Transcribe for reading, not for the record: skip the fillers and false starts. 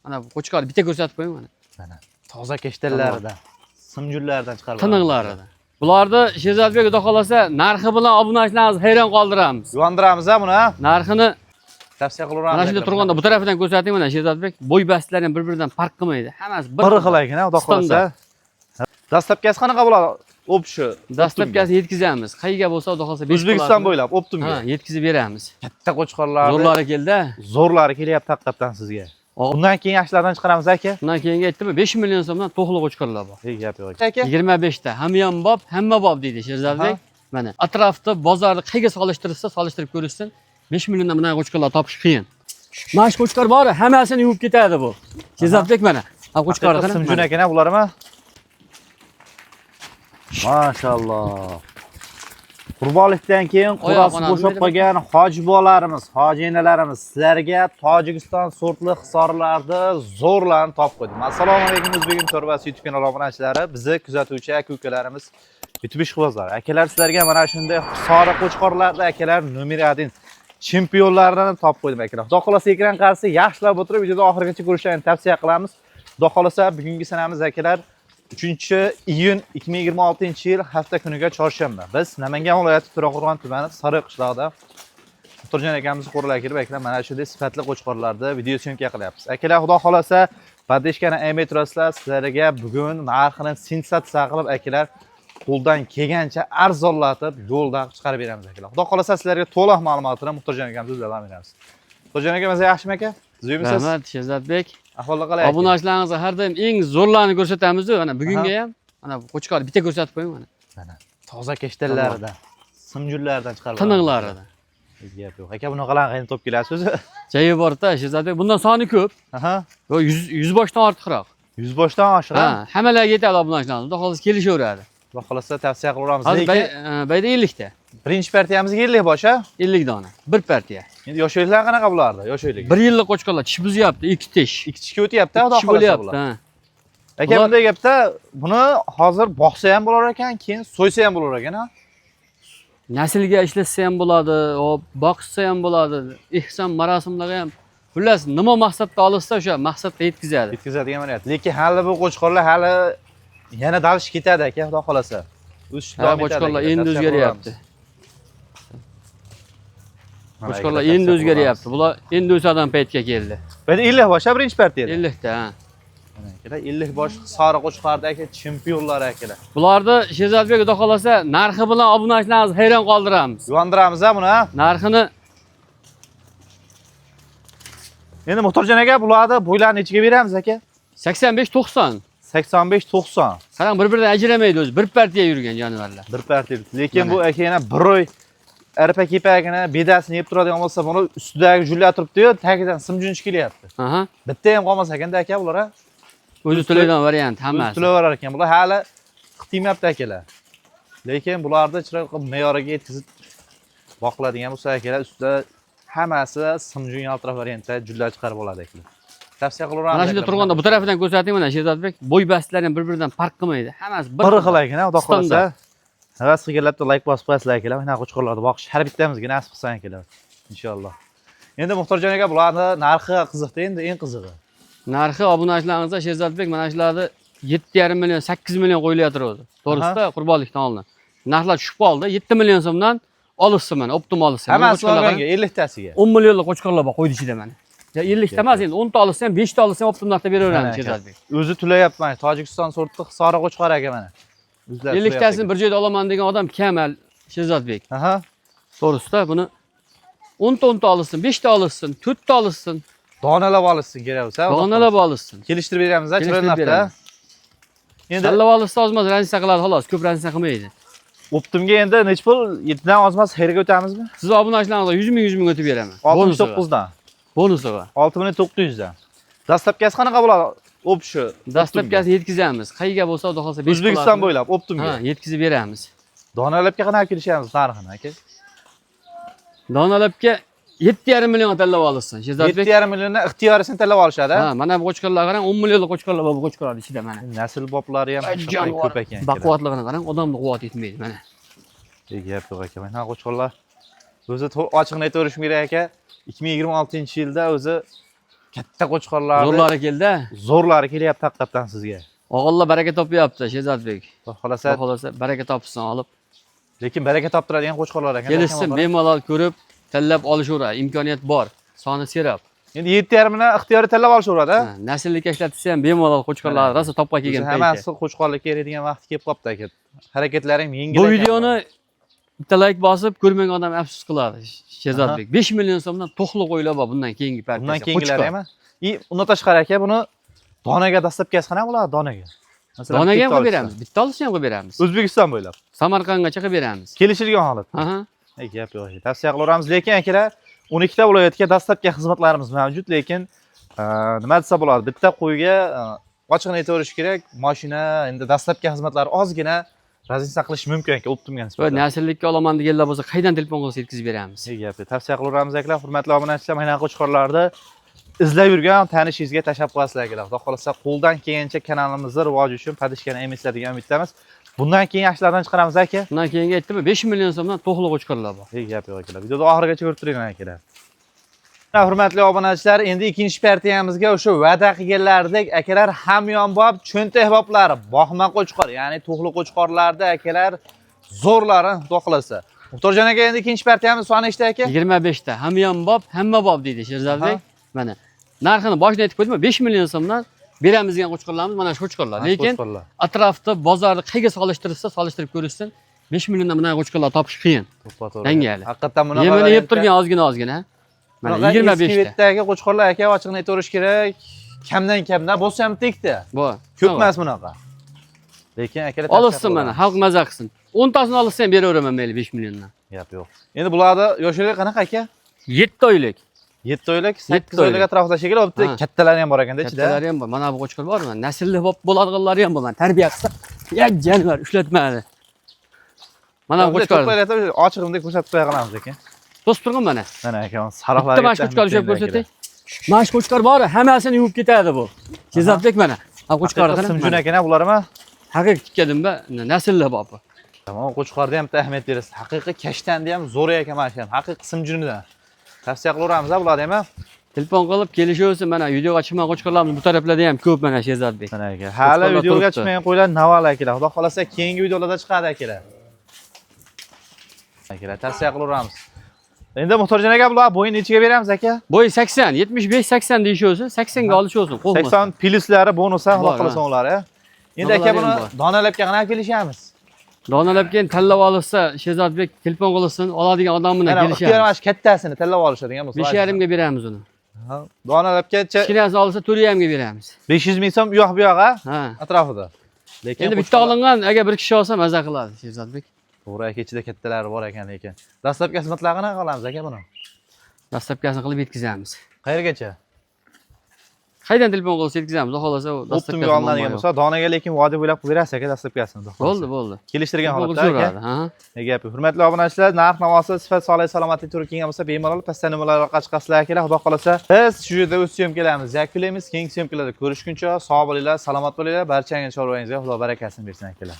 Mana bu qo'chqorni bitta ko'rsatib qo'ying mana. Mana toza keshtalardan, simjullardan chiqarib. Tiniqlarida. Bularni Sherzodbek xudo xolasa narxi bilan obunachilarimizni hayron qoldiramiz. Yuvandiramiz ha buni. Narxini Tavsiya qilaveramiz. mana shunda turganda bu tarafidan ko'rsating mana Sherzodbek. Bo'y bastlari ham bir-biridan farq qilmaydi. Hammasi bir xil ekan, xudo xolasa. Dastlabkasi qanaqa bo'ladi? O'pshi. Dastlabkasini yetkazamiz. Qayerga bo'lsa xudo xolasa 5 O'zbekiston bo'ylab Optumga. Ha, yetkazib beramiz. Katta qo'chqorlar. Zo'rlari keldi. Zo'rlari kelyapti haqiqatan sizga. Undan keyin yaxshilardan chiqaramiz aka. Undan keyingi aytdimmi 5 million so'mdan to'xli qo'chqorlar bor. Gap yo'q aka. 25 ta. Hamma bob deydi Sherzodbek. Mana atrofda bozorni qayerga solishtirsa, solishtirib ko'rishsin. 5 milliondan bunday qo'chqorlar topish qiyin. Mana shu qo'chqor bor, hammasini yuvib ketadi bu. Sherzodbek mana. Ha qo'chqor qana. Simjun ekan bularmi? Mashalloh. Qurbonlikdan keyin qurasi bo'shab qolgan hoji bolalarimiz, hoji enalarimiz sizlarga Tojikiston sortli hisorlarda zo'rlarni topib qo'ydim. Assalomu alaykum O'zbek To'rbasi YouTube kanali obunachilari, bizni kuzatuvchi aka-ukalarimiz, YouTube ishqibozlar. Akalar sizlarga mana shunday hisori qo'chqorlarda akalar nomer 1 chempionlardan topib qo'ydim akalar. Xudo xolasa ekran qarshisida yaxshilab o'tirib videoni oxirigacha ko'rishlarini tavsiya qilamiz. Xudo xolasa bugungi sanamiz akalar 3-iyun 2026-yil hafta kuniga chorshanba. Biz Namangan viloyati To'raqo'rg'on tumani Sariq qishlog'ida Muxtorjon akamiz qo'rlar kirib akalar mana shunday sifatli qo'chqorlarda video syomka qilyapmiz. Akalar xudo xolasa podeshkani ahamiyat turasizlar. Sizlarga bugun narxini sensatsiya qilib akalar qo'ldan kelgancha arzonlatib yo'lda chiqarib beramiz akalar. Xudo xolasa sizlarga to'liq ma'lumotni Muxtorjon akamiz bilan beramiz. Muxtorjon akamiz yaxshimi aka? Sizmisiz? Rahmat Sherzodbek. Ahvollar qalay? Obunachilaringizga har doim eng zo'rlarni ko'rsatamiz-ku. Mana bugunga ham mana bu qo'chqorni bitta ko'rsatib qo'ying mana. Mana toza keshtalardan, simjullardan chiqarib. Tiniqlarida. Gap yo'q. Aka bunaqalarni qayerdan topib kelasiz o'zi? Joyi bor-da Sherzodbek. Bundan soni ko'p. Aha. Yo 100 boshdan ortiqroq. 100 boshdan oshiq. Ha, hammalarga yetadi obunachilarimiz. Xudo xolasa kelishaveradi. Xudo xolasa tavsiya qilaveramiz. Hozir bayda 50 ta. Birinchi partiyamizga 50 bosh ha? 50 dona. Bir partiya. Endi yosh o'yinlar qanaqa bo'lardi? Yosh o'yinlar. 1 yillik qo'chqorlar tish buzyapti, 2 tish. 2 tishga o'tyapti, xudo xolasa bo'lyapti. Ha. Aka bunday gapda buni hozir boqsa ham bo'lar ekan, keyin so'ysa ham bo'lar ekan, ha? Naslga ishlatsa ham bo'ladi, hop, boqsa ham bo'ladi. Ehson marosimlarga ham xullas nima maqsadda olsa o'sha maqsadga yetkazadi. Yetkazadigan variant. Lekin hali bu qo'chqorlar hali yana dalish ketadi aka, xudo xolasa. O'sish davom etadi. Qo'chqorlar endi o'zgaryapti. Qo'chqorlar endi o'zgaryapti. Bular endi o'sadigan paytga keldi. Bada 50 bosh birinchi partiyada. 50 ta, ha. Mana 50 bosh sari qo'chqordagi chempionlar akalar. Bularni Sherzodbek xudo xolasa narxi bilan obunachilarimizni hayron qoldiramiz. Yuvandiramiz ha buni, ha? Narxini Endi Muxtorjon aka bularni bo'ylarini nechiga beramiz aka? 85-90. 85-90. Qarang, bir-biridan ajramaydi o'zi. Bir partiya yurgan jonivorlar. Bir partiya. Lekin bu aka yana bir oy arpa kepagini bedasini yeb turadigan bo'lsa, buni ustidagi jullar turibdi-yu, tagidan simjunchi kelyapti. Aha. Bitta ham qolmas ekanda aka bular, ha? O'zi to'laydigan variant hammasi. O'zi to'layverar ekan. Bular hali qitimyapti akalar. Lekin bularni chiroyli me'yoriga yetkazib boqiladigan bo'lsa akalar, ustida hammasi simjun yaltiroq variantda jullar chiqarib oladi akalar. Tavsiya qilaveramiz. Mana shunda turganda bu tarafidan ko'rsating mana Sherzodbek. Bo'y bastlari ham bir-biridan farq qilmaydi. Hammasi bir xil ekan, xudo xolasa. Havas qilganlarga like bosib qo'yasizlar akalar. Mana qo'chqorlarni boqish har bittamizga nasib qilsin akalar. Inshaalloh. Endi Muxtorjon aka bularni narxi qiziqda, endi eng qizig'i. Narxi obunachilaringizga Sherzodbek mana shularni 7,5 million, 8 million qo'yilyapti o'zi. To'g'risida qurbonlikdan olinadi. Narxlar tushib qoldi. 7 million so'mdan olishsin mana, optim olishsin. Hammasi olganga 50 tasiga. 10 millionlik qo'chqorlar bor qo'ydi ichida mana. 50 ta emas endi 10 ta olsa ham 5 ta olsa ham optim narxda beraveramiz Sherzodbek. O'zi to'layapti mana Tojikiston sortli hisori qo'chqor aka mana. 50 tasini bir joyda olaman degan odam kamal Sherzodbek. Aha. To'g'risida buni 10 ta olishsin, 5 ta olishsin, 4 ta olishsin. Donalab olishsin kerak bo'lsa. Donalab olishsin. Kelishtirib beramiz, chiroyli narxda. Endi tanlab olishsa ozmas ranjisa qiladi xolos, ko'p ranjisa qilmaydi. Optimga endi nech pul? 7 dan ozmas xayrga o'tamizmi? Siz obunachilaringizga 100 ming o'tib beraman. 69 dan. Bonusi bor. 6900 dan. Dastlabkasi qanaqa bo'ladi? O'pshi. Dastlabkasini yetkazamiz. Qayerga bo'lsa, xudo xolasa 5 O'zbekiston bo'ylab Optimga. Ha, yetkazib beramiz. Donalabga qanaqa kelishamiz narxini aka? Donalabga 7,5 million tanlab olishsin. Sherzodbek 7,5 milliondan ixtiyorisini tanlab olishadi. Ha, mana bu qo'chqorlar qarang, 10 millionlik qo'chqorlar bor bu qo'chqorlar ichida mana. Nasl boblari ham ko'p ekan. Baquvvatligini qarang, odamni quvvat etmaydi mana. Gap yo'q aka. Mana qo'chqorlar o'zi ochiqni aytaverishim kerak aka. 2026-yilda o'zi katta qo'chqorlarni Zo'rlari keldi. zo'rlari kelyapti haqiqatan sizga. O'g'illar baraka topyapti, Shehzodbek. Xohlasa, Xohlasa baraka topsin olib. lekin baraka toptiradigan qo'chqorlar ekan. Kelishsin, bemalol ko'rib, tanlab olishaveradi. Imkoniyat bor. Soni serap. Endi 7,5 dan ixtiyoriy tanlab olishaveradi. Nasllikka ishlatsa ham bemalol qo'chqorlar rosa topqa kelgan payti. Hammasi qo'chqorlikka eradigan vaqt kelib qopti aka. Harakatlaring yengil. Bu videoni bitta like bosib ko'rmagan odam afsus qiladi. Shehzodbek 5 million so'mdan to'xli qo'ylar bor bundan keyingi partiyasi. Bundan keyingilari ham. Undan tashqari aka buni donaga dastlabkasi qanaqa bo'ladi donaga? Masalan, Donaga ham qilib beramiz. Bitta olsa ham qilib beramiz. O'zbekiston bo'ylab. Samarqandgacha qilib beramiz. Kelishilgan holat. Aha. Gap yo'q. Tavsiya qilaveramiz, lekin akalar 12 ta viloyatga dastlabki xizmatlarimiz mavjud, lekin nima desa bo'ladi? Bitta qo'yga ochiqni aytaverish kerak. Mashina endi dastlabki xizmatlari ozgina raziniya qilish mumkin aka, optimga nisbatan. Nasllikka olaman deganlar bo'lsa, qaydan telefon qilsa yetkazib beramiz. Gap yo'q. Tavsiya qilaveramiz akalar, hurmatli obunachilar, mana qo'chqorlarni izlab yurgan tanishingizga tashlab qo'yasizlar akalar. Xudo xolasa qo'ldan kelgancha kanalimizni rivoji uchun padishkani emislar degan umiddamiz. Bundan keyin yaxshilardan chiqaramiz aka. Bundan keyingi aytdimmi 5 million so'mdan to'xli qo'chqorlar bor. Gap yo'q akalar. Videoni oxirigacha ko'rib turinglar akalar. Hurmatli obunachilar, endi ikkinchi partiyamizga o'sha va'da qilganlaridek akalar hamyonbop cho'ntak boblari, boqma qo'chqor, ya'ni to'xli qo'chqorlarda akalar zo'rlari xudo xolasa. Muxtorjon aka, endi ikkinchi partiyamiz soni nechta aka? 25 ta. Hamyonbop, hamma bob deydi Shehzodbek. Mana narxini boshida aytib qo'ydim, 5 million so'mdan beramiz degan qo'chqorlarimiz mana shu qo'chqorlar. Lekin atrofda bozorda qayga solishtirib ko'rishsin, 5 milliondan bunday qo'chqorlar topish qiyin. Dangali. Haqiqatan buni yemini yeb turgan ozgina. Mana 25 ta. Aka qo'chqorlar aka ochiqni aytaverish kerak. Kamdan bo'lsa ham tekda. Bu. Ko'p emas bunaqa. Lekin akalar olsin mana, xalq maza qilsin. 10 tasini olsa ham beraveraman mayli 5 milliondan. Gap yo'q. Endi bularda yoshlar qanaqa aka? 7 oylik. 7 oylik, 8 oylik atrofida shekilli, bitta kattalari ham bor ekanda ichida. Kattalari ham bor. Mana bu qo'chqor bormi? Naslli bo'ladiganlari ham bor. Men tarbiya qilsa, yak janvar ushlatmadi. Mana bu qo'chqor. Ochiqimda ko'rsatib qo'ya qolamiz ekan. To'sib turgan mana. Mana aka, saroqlarga. Bitta mana qo'chqor ushlab ko'rsating. Mana qo'chqor bor, hammasini yuvib ketadi bu. Shehzodbek mana. Ha qo'chqor qana. Simjun akana bularmi? Haqiqiy tikadimba, naslli bor bu. Tamom, qo'chqorda ham ahamiyat berasiz. Haqiqiy kashtanda ham zo'r ekan mana shu. Haqiqiy simjunidan. Tavsiya qilaveramiz bularni ham. Telefon qilib kelishaversin, mana videoga chiqmagan qo'chqorlarimiz bu taraflarda ham ko'p mana Shehzodbek. Mana aka. Hali videoga chiqmagan qo'ylar naval akalar. Xudo xolasa keyingi videolarda chiqadi akalar. Akalar, tavsiya qilaveramiz. Endi Muxtorjon aka bular bo'yini nechiga beramiz aka? Bo'yi 80, 75-80 deyishaversin, 80 ga olishaversin, qo'rqma. 80 plyuslari bonusi xudo xolasa ular. Endi aka buni donalabga qanday kelishamiz? Donalab keyin tanlab olsa, Shehzodbek telefon qilsin, oladigan odam bilan kelishamiz. Ixtiyormash kattasini tanlab olishadigan bo'lsa. 5,5 ga beramiz uni. Donalabga kichkinasi olsa 4,5 ga beramiz. 500 ming so'm u yoq bu yoqqa atrofida. Lekin endi bitta olingan, agar bir kishi olsa maza qiladi Shehzodbek. To'g'ri aka, ichida kattalari bor ekan lekin. Dastlabki xizmatlarni qanaqa qilamiz aka buni? Dastlabkasini qilib yetkazamiz. Qayergacha? Qaydan telefon qilsa yetkazamiz, xohlasa u dastlabkasini oladigan bo'lsa, donaga lekin vodiy bo'ylab qilib berasiz aka dastlabkasini. Bo'ldi. Kelishtirgan holatda aka. Ha. Gapi. Hurmatli obunachilar, narx navosi, sifat, sog'lik, salomatlik turi kelgan bo'lsa, bemalol pastda nimalar orqali chiqasizlar akalar. Xudo xolasa, biz shu yerda o'z syomkalarimizni yakunlaymiz. Keyingi syomkalarda ko'rishguncha sog' bo'linglar, salomat bo'linglar. Barchangizga chorvangizga Xudo barakasini bersin akalar.